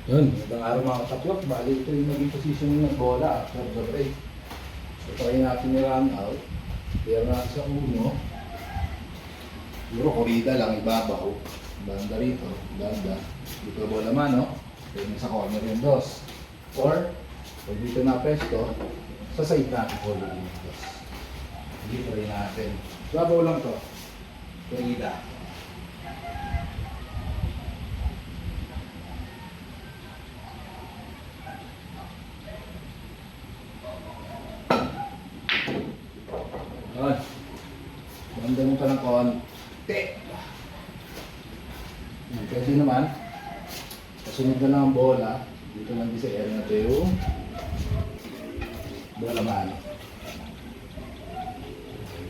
Yun, magandang araw mga kataplok. Bali ito yung naging position ng bola after the break. So try natin yung run out. Clear natin sa uno. Siguro korida lang, ibabaw. Banda rito, banda. Dito bola mano. Pwede sa corner yung dos. Or, pag dito na pesto, sa side natin bola yung dos. Hindi try natin. Ibabaw lang to. Korida. Yun. Banda mo pa ng konti. Pwede naman. Kasunod na lang ang bola. Dito lang din sa area na ito yung bola man.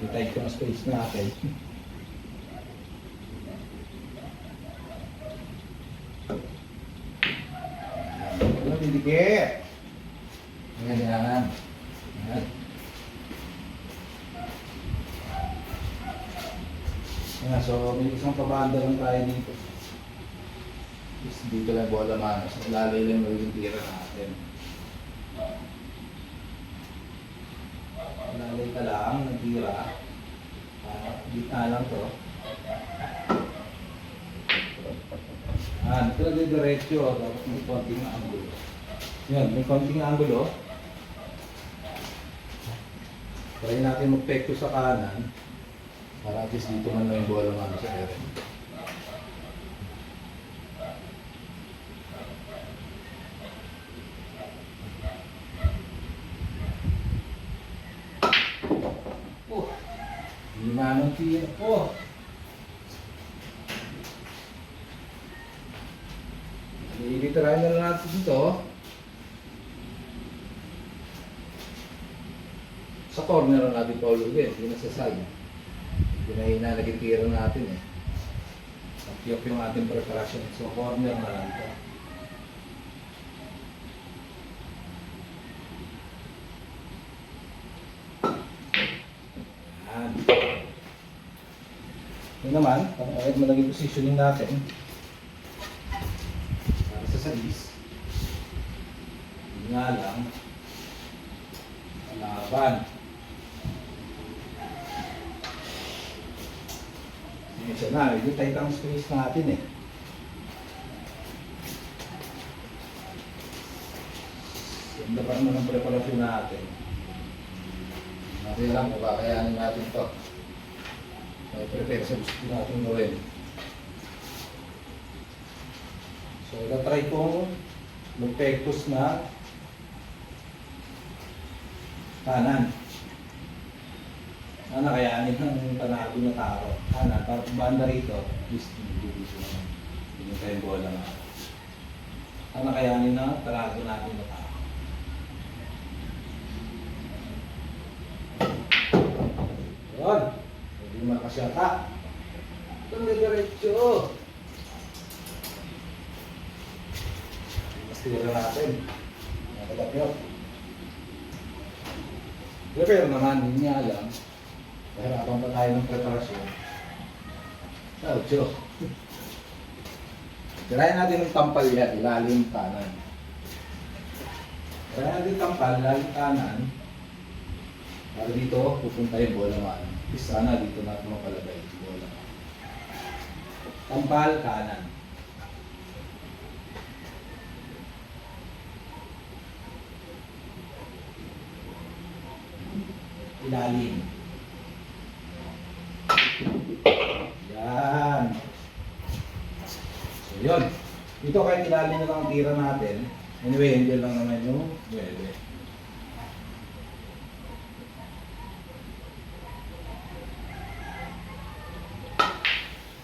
I-tight ko ang space natin. Wala didikit. Ayan yan. Ayan. Ayan, so may isang pabanda lang tayo dito. Dito lang bola mano. So lalay lang yung tira natin. Lalay ka lang ng tira. Gitna lang to. Ito lang yung diretso. Tapos may konting angulo. Yan, may konting angulo. Try natin magpekto sa kanan. Para at least dito man lang yung bola mano sa area. Hindi manong tira po. Ilitirahin na lang natin dito. Sa corner lang natin paulugin, hindi na sa side. Hindi na hinanagitira natin eh. Pag-tiyok yung ating preparation. So corner na lang ito. Yan. Ito naman, kahit malaging positioning natin. Para sa salis. Hindi nga lang. Laban. Isa na, hindi tight ang space natin eh. Ganda pa naman ang preparasyon natin. Natin lang kung kakayanin natin ito. May prepare sa gusto natin gawin. So, itatry kong mag-pectus na kanan. Kakayanin ng panalo na taro. Kanan, tapos banda rito. Please, dito naman. Hindi tayong bola nga. Kakayanin na panalo natin na taro. Yun. Hindi makasyata. Ito may diretso. Mas tira natin. Nakatap yun. Prepare naman, hindi niya alam. Hirapan pa tayo ng preparasyon. Ocho. Tirayan natin ng tampal yan, ilalim kanan. Tirayan natin tampal, ilalim kanan. Para dito, pupunta yung bola man. Sana dito natin mapalagay yung bola. Tampal, kanan. Ilalim. Yan. So yun. Dito kahit ilalim na lang ang tira natin. Anyway, hindi lang naman yung bebe.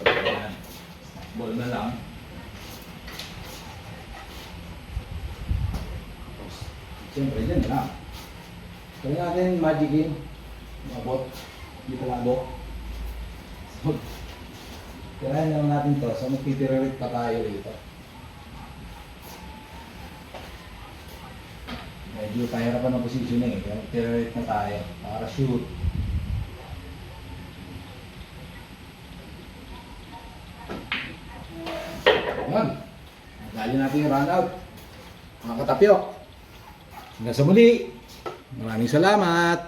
Yan. Ball na lang. Siyempre, dyan lang. Kaya natin magicin. Mabot. Hindi palabok. So, tirahin lang natin to. So, magtitiririt pa tayo dito. Medyo pahirapan ng positioning eh. Kaya magtitiririt na tayo. Para shoot. Yan. Dali natin ating run out. Mga katapyok. Hanggang sa muli. Maraming salamat.